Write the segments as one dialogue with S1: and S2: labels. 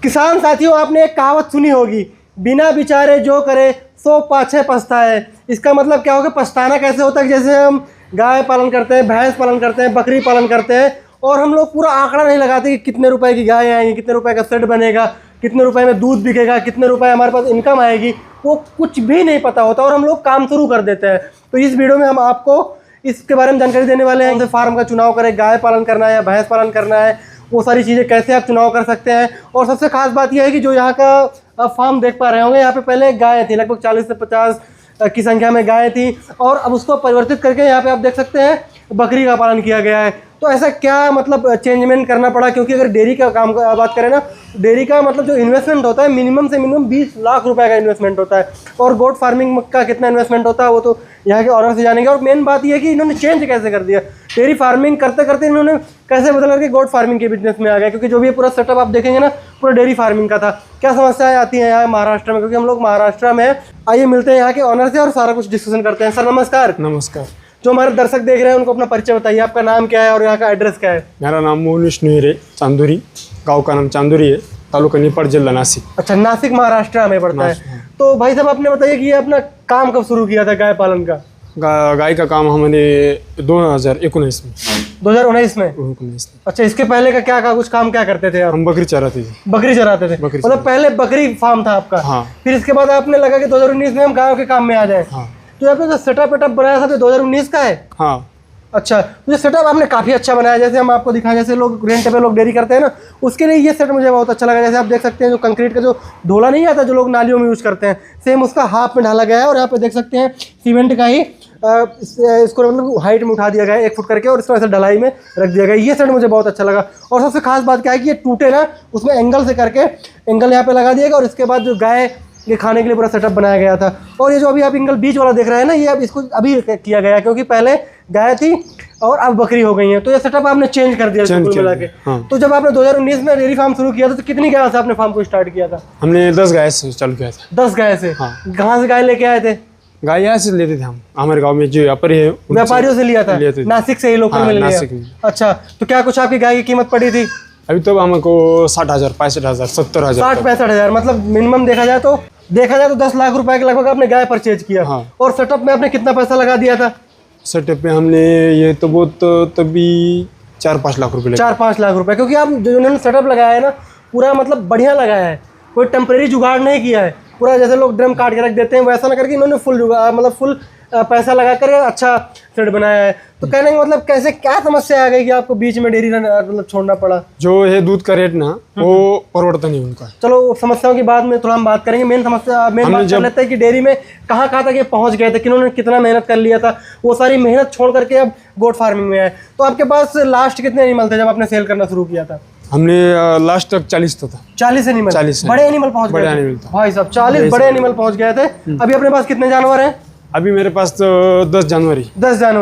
S1: किसान साथियों, आपने एक कहावत सुनी होगी, बिना बिचारे जो करे सो पाछे पछताए। इसका मतलब क्या होगा, पछताना कैसे होता है? जैसे हम गाय पालन करते हैं, भैंस पालन करते हैं, बकरी पालन करते हैं और हम लोग पूरा आंकड़ा नहीं लगाते कि कितने रुपए की गाय आएंगी, कितने रुपए का सेट बनेगा, कितने रुपए में दूध बिकेगा, कितने रुपए हमारे पास इनकम आएगी, वो कुछ भी नहीं पता होता और हम लोग काम शुरू कर देते हैं। तो इस वीडियो में हम आपको इसके बारे में जानकारी देने वाले हैं। फार्म का चुनाव करें, गाय पालन करना है या भैंस पालन करना है, वो सारी चीज़ें कैसे आप चुनाव कर सकते हैं। और सबसे खास बात यह है कि जो यहाँ का आप फार्म देख पा रहे होंगे, यहाँ पे पहले गाय थी, लगभग 40 से 50 की संख्या में गाय थी और अब उसको परिवर्तित करके यहाँ पे आप देख सकते हैं बकरी का पालन किया गया है। तो ऐसा क्या मतलब चेंजमेंट करना पड़ा? क्योंकि अगर डेयरी का काम का बात करें ना, डेयरी का मतलब जो इन्वेस्टमेंट होता है मिनिमम से मिनिमम 20 लाख रुपए का इन्वेस्टमेंट होता है। और गोट फार्मिंग का कितना इन्वेस्टमेंट होता है वो तो यहाँ के ऑनर से जानेंगे। और मेन बात यह है कि इन्होंने चेंज कैसे कर दिया, डेयरी फार्मिंग करते करते इन्होंने कैसे बदल करके गोट फार्मिंग के बिजनेस में आ गया। क्योंकि जो भी पूरा सेटअप आप देखेंगे ना, पूरा डेयरी फार्मिंग का था। क्या समस्याएं आती हैं यहाँ महाराष्ट्र में, क्योंकि हम लोग महाराष्ट्र में हैं। आइए मिलते हैं यहाँ के ऑनर से और सारा कुछ डिस्कशन करते हैं। सर नमस्कार।
S2: नमस्कार।
S1: जो हमारे दर्शक देख रहे हैं उनको अपना परिचय बताइए, आपका नाम क्या है और यहाँ का एड्रेस क्या है?
S2: मेरा नाम मोहन विष्णु हिरे, चांदुरी, गांव का नाम चांदुरी है, तालुका निपाट, जिला नासिक।
S1: अच्छा, नासिक महाराष्ट्र में पड़ता है। तो भाई साहब आपने बताइए कि ये अपना काम कब शुरू किया था गाय पालन का?
S2: गाय का काम हमने 2019 में।
S1: 2019 में? अच्छा, इसके पहले का क्या कुछ काम क्या करते थे आप?
S2: हम बकरी चराते थे।
S1: बकरी चराते थे, मतलब पहले बकरी फार्म था आपका।
S2: हाँ।
S1: फिर इसके बाद आपने लगा कि 2019 में हम गायों के काम में आ जाए।
S2: हाँ।
S1: तो आपने जो सेटअप वेटअप बनाया था 2019 का है?
S2: हाँ।
S1: अच्छा, तो ये सेटअप आपने काफ़ी अच्छा बनाया। जैसे हम आपको दिखाएं, जैसे लोग रेंट पे लोग डेयरी करते हैं ना, उसके लिए ये सेट मुझे बहुत अच्छा लगा। जैसे आप देख सकते हैं जो कंक्रीट का जो ढोला नहीं आता जो लोग नालियों में यूज़ करते हैं, सेम उसका हाफ में ढाला गया है। और यहाँ पे देख सकते हैं सीमेंट का ही इसको मतलब हाइट में उठा दिया गया है 1 फुट करके और इस तरह से ढलाई में रख दिया गया। ये सेट मुझे बहुत अच्छा लगा। और सबसे खास बात क्या है कि ये टूटे ना, उसमें एंगल से करके एंगल यहाँ पे लगा दिया गया और इसके बाद जो गाय ये खाने के लिए पूरा सेटअप बनाया गया था। और ये जो अभी आप एंगल बीच वाला देख रहे हैं ना, ये अब इसको अभी किया गया क्योंकि पहले गाय थी और अब बकरी हो गई है। तो ये सेटअप आपने चेंज कर दिया कुल मिला के।
S2: हाँ।
S1: तो जब आपने 2019 में डेयरी फार्म शुरू किया था तो कितनी गाय से आपने फार्म को स्टार्ट किया था?
S2: हमने 10 गाय से चालू किया था।
S1: 10 गाय से?
S2: हाँ।
S1: कहाँ से गाय लेके आए थे?
S2: गाय यहाँ से लेते थे हम, हमारे गाँव में जो व्यापारी है
S1: व्यापारियों से लिया था? नासिक से ही लोकल में लिया? अच्छा, तो क्या कुछ आपकी गाय की कीमत पड़ी थी?
S2: अभी तो हमको 60,000, 65,000, 70,000,
S1: 60-65,000, मतलब मिनिमम देखा जाए तो 10 लाख रुपए के लगभग आपने गाय परचेज किया।
S2: हाँ।
S1: और सेटअप में आपने कितना पैसा लगा दिया था?
S2: सेटअप में हमने ये तो बहुत तभी 4-5 लाख रुपए
S1: 4-5 लाख रुपए, क्योंकि आप जो उन्होंने सेटअप लगाया है ना पूरा मतलब बढ़िया लगाया है, कोई टेम्परेरी जुगाड़ नहीं किया है। पूरा जैसे लोग ड्रम काट के रख देते हैं वैसा ना करके इन्होंने फुल जुगाड़ मतलब फुल पैसा लगा कर अच्छा सेट बनाया है। तो कहने का मतलब कैसे क्या समस्या आ गई कि आपको बीच में डेयरी मतलब छोड़ना पड़ा?
S2: जो है दूध का रेट ना वो परिवर्तन नहीं उनका।
S1: चलो समस्याओं की बाद में थोड़ा हम बात करेंगे। मेन बात कर लेते हैं कि डेयरी में कहाँ कहाँ तक ये पहुँच गए थे, किन्होंने कितना मेहनत कर लिया था, वो सारी मेहनत छोड़ करके अब गोट फार्मिंग में आए। तो आपके पास लास्ट कितने एनिमल थे जब आपने सेल करना शुरू किया था?
S2: हमने लास्ट तक 40 था।
S1: 40 एनिमल?
S2: 40
S1: बड़े एनिमल पहुँच गए थे भाई साहब, 40 बड़े एनिमल पहुँच गए थे। अभी अपने पास कितने जानवर हैं?
S2: अभी मेरे पास तो 10 जानवर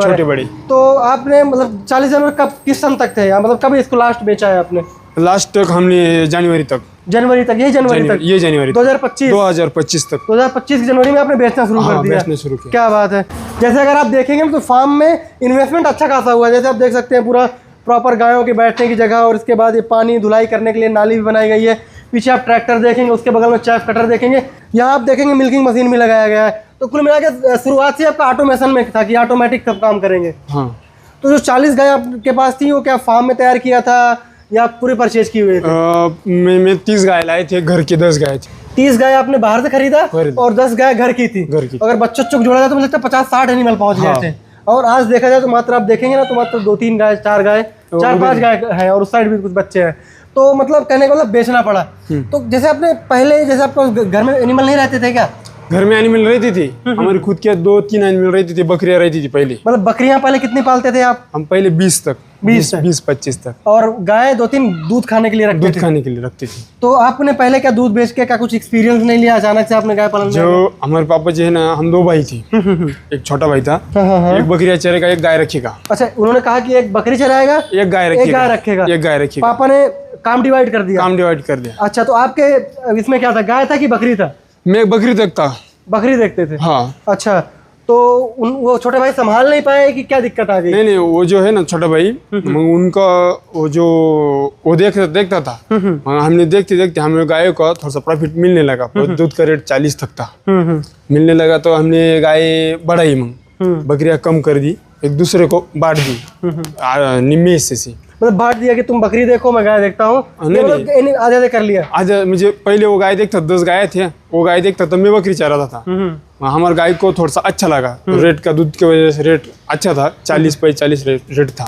S1: छोटे
S2: बड़े।
S1: तो आपने मतलब 40 जानवर कब किस सन तक थे, मतलब कब इसको लास्ट बेचा है आपने?
S2: लास्ट तक हमने जनवरी तक,
S1: यही जनवरी तक?
S2: ये जनवरी 2025 तक।
S1: 2025 की जनवरी में आपने बेचना शुरू कर दिया?
S2: बेचना शुरू किया।
S1: क्या बात है। जैसे अगर आप देखेंगे तो फार्म में इन्वेस्टमेंट अच्छा खासा हुआ है। जैसे आप देख सकते हैं पूरा प्रॉपर गायों के बैठने की जगह और इसके बाद ये पानी धुलाई करने के लिए नाली भी बनाई गई है। पीछे आप ट्रैक्टर देखेंगे, उसके बगल में चैफ कटर देखेंगे, यहाँ आप देखेंगे मिल्किंग मशीन भी लगाया गया है। तो कुल मिला के शुरुआत से आपका ऑटोमेशन में था कि ऑटोमेटिक सब काम करेंगे।
S2: हाँ।
S1: तो जो 40 गाय आपके पास थी वो क्या फार्म में तैयार किया था या पूरी परचेज की हुई थी?
S2: मैं 30 गाय लाए थे, घर की 10 गाय थी।
S1: 30 गाय आपने बाहर से खरीदा और 10 गाय घर की थी? अगर बच्चों चुक जोड़ा जाए तो मुझे लगता है 50-60 एनिमल पहुंच गए थे। और आज देखा जाए तो मात्र आप देखेंगे ना तो मात्र 2-3 गाय, 4 गाय, 4-5 गाय है और उस साइड भी कुछ बच्चे हैं। तो मतलब कहने का मतलब बेचना पड़ा। तो जैसे आपने पहले जैसे आपको घर में एनिमल नहीं रहते थे क्या?
S2: घर में एनिमल रहती थी हमारी खुद के 2-3 एनिमल रहती थी, बकरियां रहती थी पहले।
S1: मतलब बकरियां पहले कितनी पालते थे आप?
S2: हम पहले 20 तक, 20-25 तक।
S1: और गाय 2-3 दूध खाने के लिए रखते थे? तो आपने पहले क्या दूध बेच के क्या कुछ एक्सपीरियंस नहीं लिया, अचानक से आपने गाय पालन?
S2: जो हमारे पापा जी है ना, हम 2 भाई थी, एक छोटा भाई था। एक बकरियां चरेगा, एक गाय रखेगा।
S1: अच्छा, उन्होंने कहा कि एक बकरी चराएगा,
S2: एक गाय रखेगा।
S1: पापा ने काम डिवाइड कर दिया? अच्छा, तो आपके इसमें क्या था, गाय था कि बकरी था?
S2: मैं बकरी तक था।
S1: बकरी देखते थे?
S2: हाँ।
S1: अच्छा, तो वो छोटे भाई संभाल नहीं पाए कि क्या दिक्कत आ गई?
S2: नहीं, वो जो है ना छोटा भाई, उनका वो देखता था। हमने देखते देखते हमें गाय का थोड़ा सा प्रॉफिट मिलने लगा। दूध का रेट 40 तक था, मिलने लगा तो हमने गाय बढ़ाई, बकरियां कम कर दी, एक दूसरे को बांट दी निम्मे हिस्से से।
S1: मतलब बांट दिया कि तुम बकरी देखो मैं गाय देखता हूँ, मतलब आधे आधे कर लिया।
S2: आज मुझे पहले वो गाय देखता, 10 गाय थे, वो गाय देखता तो मैं बकरी चराता था। हमारे गाय को थोड़ा सा अच्छा लगा, रेट का दूध की वजह से रेट अच्छा था, 40-45 रेट था।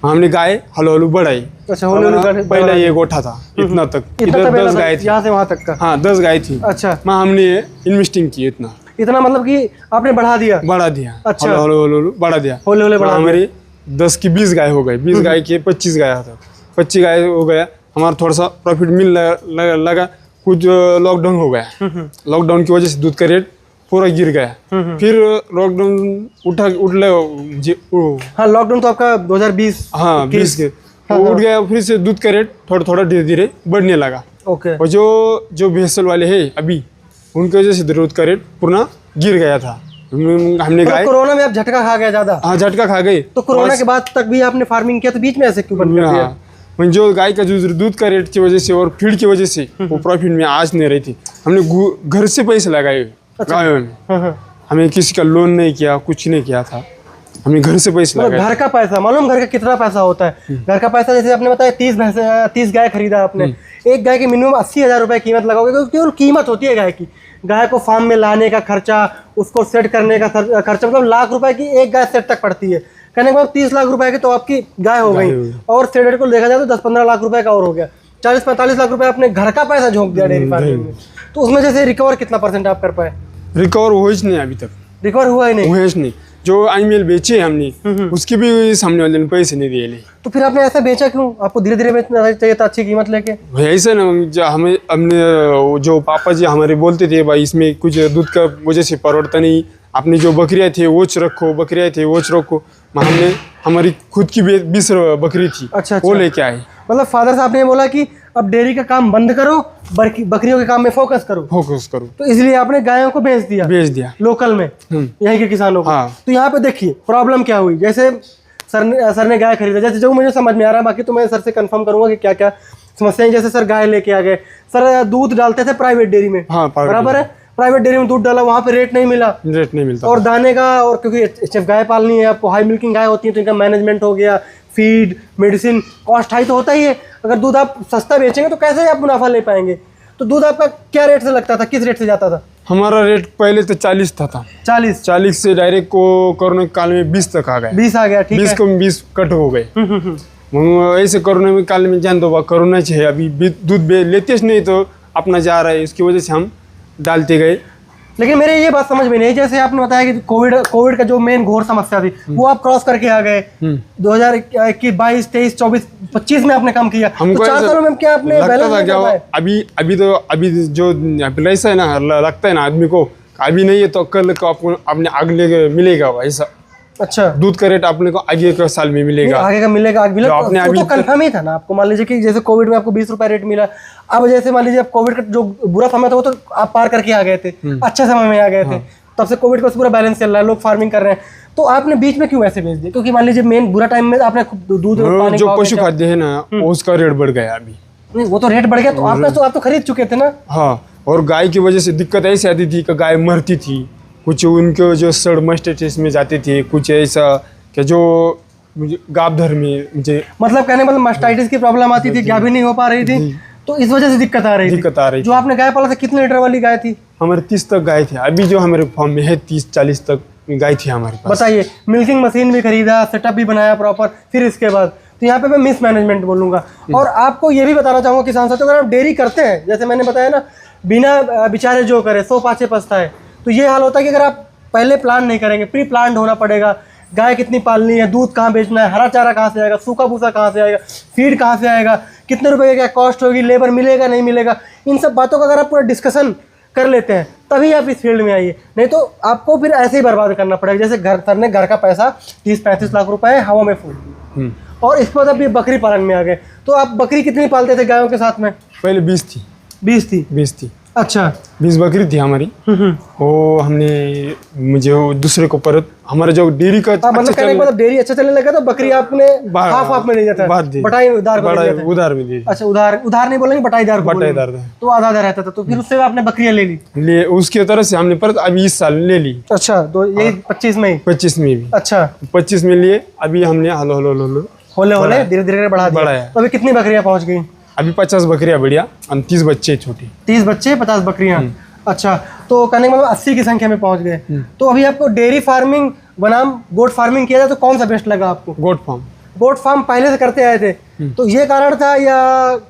S2: हमने गाय हलो हलो बढ़ाई।
S1: अच्छा, हलो
S2: पहले ये गोठा था इतना तक, इधर 10 गाय थी,
S1: यहाँ से वहाँ तक का।
S2: हाँ 10 गाय थी।
S1: अच्छा,
S2: हमने इन्वेस्टिंग की इतना
S1: मतलब कि आपने बढ़ा दिया? अच्छा,
S2: हलो बढ़ा दिया। हमारी 10 की 20 गाय हो गई, 20 गाय की 25 गाय था, 25 गाय हो गया। हमारा थोड़ा सा प्रॉफिट मिल लगा। कुछ लॉकडाउन हो गया, लॉकडाउन की वजह से दूध का रेट पूरा गिर गया। फिर लॉकडाउन
S1: हाँ, लॉकडाउन तो आपका 2020,
S2: हाँ 20 के उठ गया। फिर से दूध का रेट थोड़ा थोड़ा धीरे धीरे बढ़ने लगा।
S1: ओके।
S2: और जो भैंसल वाले हैं अभी, उनकी वजह से दूध का रेट पूरा गिर गया था। हमने गाय
S1: कोरोना में आप झटका खा गया ज्यादा?
S2: हाँ, झटका खा गए।
S1: तो कोरोना के बाद तक भी आपने फार्मिंग किया, तो बीच में ऐसे क्यों बंद कर दिया?
S2: जो गाय का जो दूध का रेट की वजह से और फीड की वजह से वो प्रॉफिट में आज नहीं रही थी। हमने घर से पैसे लगाए गायों में। हमें किसी का लोन नहीं किया, कुछ नहीं किया था, हमें घर से पैसे लगाए।
S1: घर का पैसा, मालूम घर का कितना पैसा होता है? घर का पैसा जैसे आपने बताया 30 गाय खरीदा आपने, एक गाय की मिनिमम 80,000 रुपए कीमत लगाओगे, तो केवल कीमत होती है गाय की। गाय को फार्म में लाने का खर्चा, उसको सेट करने का खर्चा, मतलब लाख रुपए की एक गाय सेट तक पड़ती है। कहने के बाद 30 लाख रुपए की तो आपकी गाय हो गई, और सेट को देखा जाए तो 10-15 लाख रुपए का और हो गया। 40-45 लाख रुपए आपने घर का पैसा झोंक दिया डेयरी फार्मिंग में। तो उसमें जैसे रिकवर कितना % आप कर पाए?
S2: रिकवर हुआ ही नहीं, अभी तक
S1: रिकवर हुआ ही नहीं।
S2: जो आईमीएल बेचे हमने, उसकी भी सामने वाले ने पैसे नहीं दिए।
S1: तो फिर आपने ऐसा बेचा क्यों? आपको धीरे धीरे बेचना चाहिए था, अच्छी कीमत लेके।
S2: ऐसे ना, हमने जो पापा जी हमारे बोलते थे, भाई इसमें कुछ दूध का वजह से परोड़ता नहीं, अपनी जो बकरियां थे वो रखो। हमने हमारी खुद की 20 बकरी थी। अच्छा, वो लेके आए।
S1: मतलब फादर साहब ने बोला कि अब डेयरी का काम बंद करो, बकरियों के काम में फोकस करो। तो इसलिए आपने गायों को बेच दिया लोकल में, यहीं के किसानों को।
S2: हाँ।
S1: तो यहाँ पे देखिए प्रॉब्लम क्या हुई। जैसे सर ने गाय खरीदा, जैसे जो मुझे समझ में आ रहा है, बाकी तो मैं सर से कंफर्म करूंगा कि क्या क्या समस्याएं। जैसे सर गाय लेके आ गए, सर दूध डालते थे प्राइवेट डेयरी में,
S2: हाँ,
S1: बराबर है, प्राइवेट डेयरी में दूध डाला, वहाँ पे रेट नहीं मिलता। और दाने का, और क्योंकि गाय पालनी है आपको, हाई मिल्किंग गाय होती है, तो इनका मैनेजमेंट हो गया, फीड, मेडिसिन, कॉस्ट हाई तो होता ही है। अगर दूध आप सस्ता बेचेंगे तो कैसे आप मुनाफा ले पाएंगे? तो दूध आपका क्या रेट से लगता था, किस रेट से जाता था?
S2: हमारा रेट पहले तो 40 था। 40 से डायरेक्ट को कोरोना काल में 20 तक आ गया।
S1: 20 आ गया, ठीक है।
S2: 20 को 20 कट हो गए। ऐसे कोरोना में काल में जान दो, कोरोना चाहिए, अभी दूध लेते नहीं तो अपना जा रहा है, इसकी वजह से हम डालते गए।
S1: लेकिन मेरे ये बात समझ में नहीं, जैसे आपने बताया कि कोविड का जो मेन घोर समस्या थी, वो आप क्रॉस करके आ गए। 2021, 22, 23, 24, 25 में आपने काम किया।
S2: हमको
S1: 4 सालों में क्या आपने
S2: लगता था क्या अभी जो ऐसा है ना, लगता है ना आदमी को, अभी नहीं है तो कल को आपको अपने आगे मिलेगा ऐसा।
S1: अच्छा,
S2: दूध का रेट अपने को आगे का साल में मिलेगा,
S1: आगे का मिलेगा, तो कंफर्म ही था ना आपको। मान लीजिए कि जैसे कोविड में आपको 20 रुपए रेट मिला, अब जैसे मान लीजिए आप कोविड का जो बुरा समय था वो तो आप पार करके आ गए थे, अच्छे समय में आ गए थे, तब से कोविड का पूरा बैलेंस चल रहा है, लोग फार्मिंग कर रहे हैं। तो आपने बीच में क्यों ऐसे बेच दिया? क्योंकि मान लीजिए मेन बुरा टाइम में आपने दूध,
S2: जो पशु खाद्य है ना, उसका रेट बढ़ गया अभी।
S1: नहीं, वो तो रेट बढ़ गया, तो आप तो खरीद चुके थे ना।
S2: हाँ, और गाय की वजह से दिक्कत ऐसी आती थी कि गाय मरती थी, कुछ उनके जो सड़ मस्टेटिस में जाती थी, कुछ ऐसा कि जो मुझे गाभधर में मुझे
S1: मतलब कहने मतलब मास्टाइटिस की प्रॉब्लम आती थी, गाभी नहीं हो पा रही थी, तो इस वजह से दिक्कत आ रही थी। जो आपने गाय पाला था, कितने लीटर वाली गाय थी?
S2: हमारे 30 तक गाय थी। अभी जो हमारे फार्म में है 30-40 तक गाय थी हमारे पास।
S1: बताइए, मिल्किंग मशीन भी खरीदा, सेटअप भी बनाया प्रॉपर, फिर इसके बाद तो यहाँ पे मैं मिस मैनेजमेंट बोलूँगा। और आपको ये भी बताना चाहूँगा किसान साथियों, अगर आप डेयरी करते हैं, जैसे मैंने बताया ना, बिना बिचारे जो करे 100 पाछे पछताए, तो ये हाल होता है कि अगर आप पहले प्लान नहीं करेंगे, प्री प्लान होना पड़ेगा। गाय कितनी पालनी है, दूध कहाँ बेचना है, हरा चारा कहाँ से आएगा, सूखा भूसा कहाँ से आएगा, फीड कहाँ से आएगा, कितने रुपए की क्या कॉस्ट होगी, लेबर मिलेगा नहीं मिलेगा, इन सब बातों का अगर आप पूरा डिस्कशन कर लेते हैं तभी आप इस फील्ड में आइए, नहीं तो आपको फिर ऐसे ही बर्बाद करना पड़ेगा। जैसे घर का पैसा 30-35 लाख रुपए हवा में फूल, और इसके बाद अभी बकरी पालन में आ गए। तो आप बकरी कितनी पालते थे गायों के साथ में?
S2: पहले 20 थी।
S1: अच्छा
S2: 20 बकरी थी हमारी। वो हमने मुझे वो दूसरे को परत हमारे जो डेयरी का
S1: मतलब कहने का मतलब डेयरी अच्छा चलने लगा तो बकरी आपने हाफ में ले जाता है, बटाई उधार को ले जाता है।
S2: उधार में दी।
S1: अच्छा उधार नहीं बोलेंगे, बटाईदार को बोलेंगे।
S2: बटाईदार
S1: तो आधा आधा रहता था, तो फिर उससे आपने बकरियां ले ली।
S2: ले उसके तरह से हमने परत अभी इस साल ले ली।
S1: अच्छा तो ये 25 में ही?
S2: 25 में भी।
S1: अच्छा
S2: 25 में लिए, अभी हमने हलो हलो हलो
S1: होले धीरे धीरे बढ़ा दिया। तो अभी कितनी बकरियां पहुंच गई?
S2: अभी 50 बकरियां बढ़िया और 30 बच्चे छोटे।
S1: 30 बच्चे 50 बकरियां। अच्छा तो कहने का मतलब 80 की संख्या में पहुंच गए। तो अभी आपको डेयरी फार्मिंग बनाम गोट फार्मिंग किया जाए तो कौन सा बेस्ट लगा आपको? गोट फार्म पहले से करते आए थे, तो ये कारण था या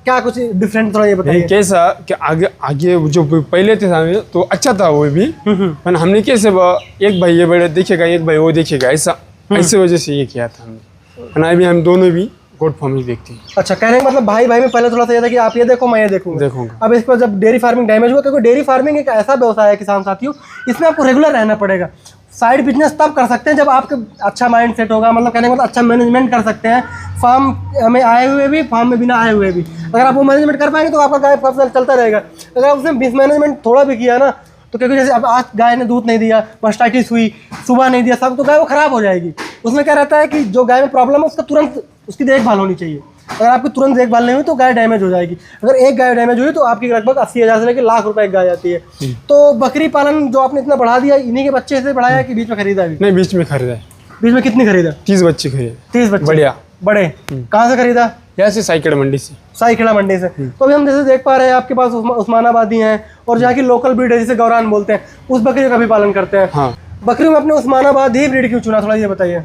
S1: क्या कुछ डिफरेंट, थोड़ा ये बताइए।
S2: कैसा कि आगे जो पहले थे तो अच्छा था वो भी, पर हमने कैसे एक भाई ये बड़े देखेगा, एक भाई वो देखेगा, ऐसे वजह से ये किया था हमने। अभी हम दोनों भी गोट फार्म ही देखते हैं। अच्छा कहने का मतलब भाई में पहले थोड़ा सा ये था कि आप ये देखो मैं ये देखूंगा। अब इस पर जब डेयरी फार्मिंग डैमेज हुआ, क्योंकि डेयरी फार्मिंग एक ऐसा व्यवसाय है किसान साथियों, इसमें आपको रेगुलर रहना पड़ेगा। साइड बिजनेस तब कर सकते हैं जब आपका अच्छा माइंड सेट होगा, मतलब कहने का मतलब अच्छा मैनेजमेंट कर सकते हैं, फार्म में आए हुए भी, फार्म में बिना आए हुए भी। अगर आप वो मैनेजमेंट कर पाएंगे तो आपका गाय फसल चलता रहेगा। अगर उसने मिसमैनेजमेंट थोड़ा भी किया ना, तो क्योंकि जैसे अब आज गाय ने दूध नहीं दिया, मास्टाइटिस हुई, सुबह नहीं दिया सब, तो गाय वो खराब हो जाएगी। उसमें क्या रहता है कि जो गाय में प्रॉब्लम है उसका तुरंत उसकी देखभाल होनी चाहिए। अगर आपकी तुरंत देखभाल नहीं हुई तो गाय डैमेज हो जाएगी। अगर एक गाय डैमेज हुई तो आपकी लगभग 80,000 से लेकर लाख रुपए एक गाय आती है। तो बकरी पालन जो आपने इतना बढ़ा दिया, इन्हीं के बच्चे से बढ़ाया कि बीच में खरीदा भी? नहीं, बीच में खरीदा।
S1: बीच में कितनी खरीदा?
S2: 30 बच्चे खरीदे।
S1: 30 बच्चे
S2: बढ़िया
S1: बड़े। कहाँ से खरीदा?
S2: यहाँ से साइकिल मंडी से।
S1: साइकिला मंडी से। तो अभी हम जैसे देख पा रहे हैं आपके पास उस्मानाबादी हैं और जहाँ की लोकल ब्रीड है जिसे गौरान बोलते हैं, उस बकरी का भी पालन करते हैं।
S2: हाँ।
S1: बकरी में अपने उस्मानाबादी ब्रीड क्यों चुना, थोड़ा ये बताइए।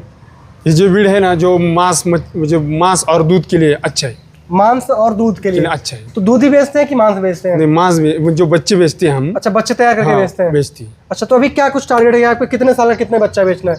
S2: ये जो ब्रीड है ना, जो मांस और दूध के लिए अच्छा है।
S1: मांस और दूध के लिए
S2: अच्छा है।
S1: तो दूध ही बेचते हैं कि मांस बेचते हैं?
S2: नहीं, मांस जो बच्चे बेचते हैं हम।
S1: अच्छा बच्चे तैयार करके बेचते हैं?
S2: बेचती।
S1: अच्छा तो अभी क्या कुछ टारगेट है आपको, कितने साल का कितने बच्चा बेचना है?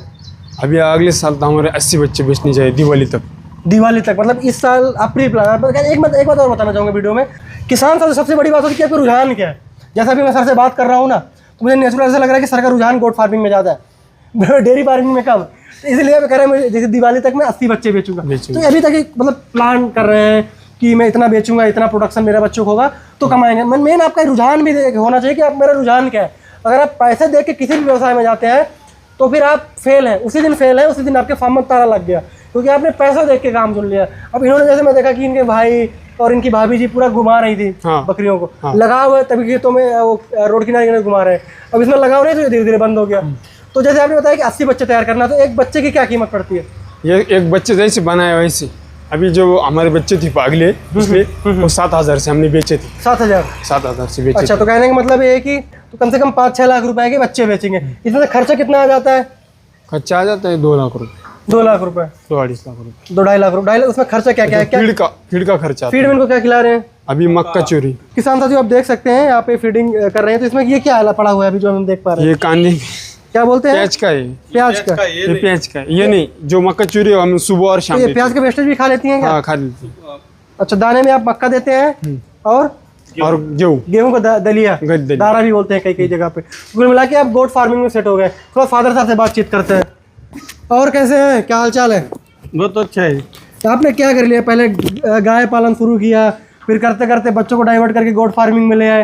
S2: अभी अगले साल तो हमारे 80 बच्चे बेचने चाहिए दिवाली तक।
S1: दिवाली तक मतलब इस साल आप प्री प्लान। एक बात और बताना चाहूँगा वीडियो में, किसान साथ सबसे बड़ी बात होती है कि आपका रुझान क्या है। जैसा अभी मैं सर से बात कर रहा हूँ ना, तो मुझे नेचुरल ऐसा लग रहा है कि सर का रुझान गोट फार्मिंग में ज़्यादा है, डेयरी फार्मिंग में कम। तो इसलिए मैं कह रहा हूँ जैसे दिवाली तक मैं 80 बच्चे बेचूंगा। तो अभी तक मतलब प्लान कर रहे हैं कि मैं इतना बेचूंगा, इतना प्रोडक्शन मेरा बच्चों को होगा तो कमाएंगे। मेन आपका रुझान भी होना चाहिए कि आप मेरा रुझान क्या है। अगर आप पैसे देख के किसी भी व्यवसाय में जाते हैं तो फिर आप फेल हैं, उसी दिन फेल है, उसी दिन आपके फार्म में ताला लग गया, क्योंकि आपने पैसा देख के काम चुन लिया। अब इन्होंने जैसे मैं देखा कि इनके भाई और इनकी भाभी जी पूरा घुमा रही थी बकरियों को, लगा हुआ है तभी खेतों में वो रोड किनारे घुमा रहे हैं। अब इसमें लगा हुआ नहीं तो धीरे धीरे बंद हो गया। तो जैसे आपने बताया कि 80 बच्चे तैयार करना, तो एक बच्चे की क्या कीमत पड़ती है?
S2: ये एक बच्चे जैसे बनाया वैसे। अभी जो हमारे बच्चे थे अगले पिछले, वो 7,000 से हमने बेचे थे। 7,000 से बेचे। अच्छा तो कहने का मतलब ये है कि तो कम से कम 5-6 लाख रुपए के बच्चे बेचेंगे। इसमें खर्चा कितना आ जाता है? खर्चा आ जाता है 2 लाख रुपए। 2 लाख रुपए, 2-2.5 लाख रुपए, 2-2.5 लाख रुपए। उसमें खर्चा क्या क्या है? फीड का खर्चा। फीड में इनको क्या खिला रहे हैं? अभी मक्का चूरी। किसान साथियों आप देख सकते हैं यहाँ पे फीडिंग कर रहे हैं। तो इसमें ये क्या पड़ा हुआ है अभी जो हम देख पा रहे हैं? ये कांदे क्या बोलते हैं? प्याज का है। प्याज का ये प्याज का ये नहीं, जो मक्का चूरी हम सुबह और शाम। ये प्याज के वेस्टेज भी खा लेती हैं क्या? हाँ खा लेती हैं। अच्छा दाने में आप मक्का देते हैं और गेहूं का दलिया, दारा भी बोलते हैं कई जगह पे। कुल मिला के आप गोट फार्मिंग में सेट हो गए। थोड़ा फादर साहब से बातचीत करते हैं। और कैसे हैं, क्या हाल चाल है? बहुत अच्छा है। आपने क्या कर लिया, पहले गाय पालन शुरू किया, फिर करते करते बच्चों को डाइवर्ट करके गोट फार्मिंग में ले आए,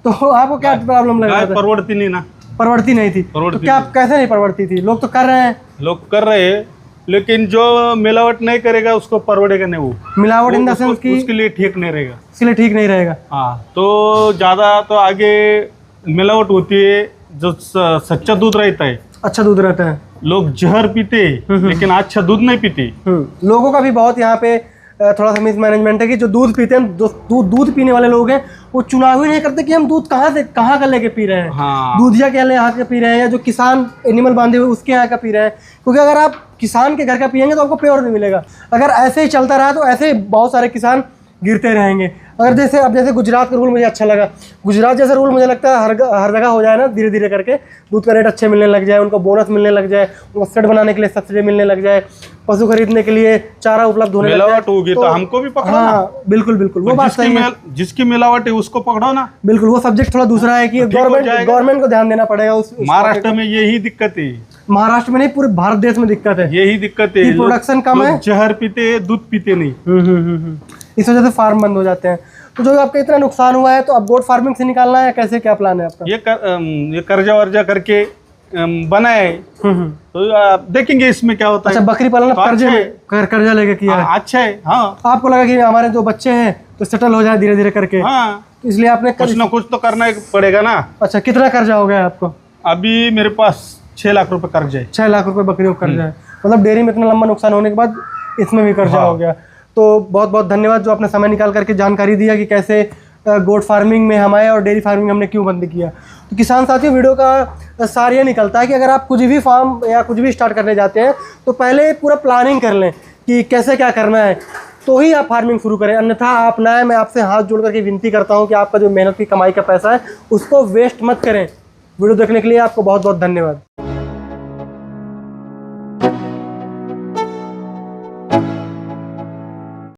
S2: तो आपको क्या प्रॉब्लम लगा?
S3: परवड़ती नहीं ना।
S1: परवड़ती नहीं थी? तो क्या कैसे नहीं परवड़ती थी? लोग तो कर रहे हैं।
S3: लोग कर रहे हैं, लेकिन जो मिलावट नहीं करेगा उसको परवड़ेगा नहीं। वो मिलावट इन द सेंस की उसके लिए ठीक नहीं रहेगा। इसके लिए ठीक नहीं रहेगा। हाँ तो ज्यादा तो आगे मिलावट होती है। जो सच्चा दूध रहता है, अच्छा दूध रहता है, लोग जहर पीते लेकिन अच्छा दूध नहीं पीते।
S1: लोगों का भी बहुत यहाँ पे थोड़ा सा मिसमैनेजमेंट है कि जो दूध पीते हैं, दूध पीने वाले लोग हैं, वो चुनाव ही नहीं करते कि हम दूध कहाँ का लेके पी रहे हैं। हाँ। दूधिया के यहाँ का पी रहे हैं या जो किसान एनिमल बांधे हुए उसके यहाँ का पी रहे हैं। क्योंकि अगर आप किसान के घर का पियेंगे तो आपको प्योर नहीं मिलेगा। अगर ऐसे ही चलता रहा तो ऐसे ही बहुत सारे किसान गिरते रहेंगे। अगर जैसे गुजरात का रूल मुझे अच्छा लगा। गुजरात जैसा रूल मुझे लगता है हर जगह हो जाए ना, धीरे धीरे करके दूध का रेट अच्छे मिलने लग जाए, उनको बोनस मिलने लग जाए, उनको सेट बनाने के लिए सब्सिडी मिलने लग जाए, पशु खरीदने के लिए चारा उपलब्ध होने लग जाए,
S3: होगी तो हमको भी पकड़ो।
S1: हाँ बिल्कुल बिल्कुल, वो बात सही है।
S3: जिसकी मिलावट है उसको पकड़ो ना।
S1: बिल्कुल, वो सब्जेक्ट थोड़ा दूसरा है कि गवर्नमेंट को ध्यान देना पड़ेगा।
S3: महाराष्ट्र में यही दिक्कत है।
S1: महाराष्ट्र में नहीं, पूरे भारत देश में दिक्कत है।
S3: यही दिक्कत है,
S1: प्रोडक्शन कम है,
S3: जहर पीते, दूध पीते नहीं।
S1: इस वजह से फार्म बंद हो जाते हैं। तो जो आपका इतना नुकसान हुआ है तो अब गोट फार्मिंग से निकालना है या कैसे, क्या प्लान है आपका?
S3: ये कर्जा वर्जा करके बना है, तो आप देखेंगे इसमें क्या होता
S1: अच्छा,
S3: है।
S1: बकरी पालन
S3: तो
S1: कर्जे
S3: अच्छा
S1: में कर्जा लेके किया है।
S3: अच्छा है। हाँ
S1: आपको लगा कि हमारे जो बच्चे हैं तो सेटल हो जाए धीरे धीरे करके,
S3: हाँ,
S1: तो इसलिए आपने
S3: कुछ ना कुछ तो करना ही पड़ेगा ना।
S1: अच्छा, कितना कर्जा हो गया आपको?
S3: अभी मेरे पास 6 लाख रुपए कर्ज है।
S1: 6 लाख रुपए बकरियों का कर्जा है, मतलब डेयरी में इतना लंबा नुकसान होने के बाद इसमें भी कर्जा हो गया। तो बहुत बहुत धन्यवाद जो आपने समय निकाल करके जानकारी दिया कि कैसे गोट फार्मिंग में हम आए और डेयरी फार्मिंग हमने क्यों बंद किया। तो किसान साथियों, वीडियो का सार ये निकलता है कि अगर आप कुछ भी फार्म या कुछ भी स्टार्ट करने जाते हैं तो पहले पूरा प्लानिंग कर लें कि कैसे क्या करना है, तो ही आप फार्मिंग शुरू करें, अन्यथा आप ना आए। मैं आपसे हाथ जोड़ करके विनती करता हूँ कि आपका जो मेहनत की कमाई का पैसा है उसको वेस्ट मत करें। वीडियो देखने के लिए आपको बहुत बहुत धन्यवाद।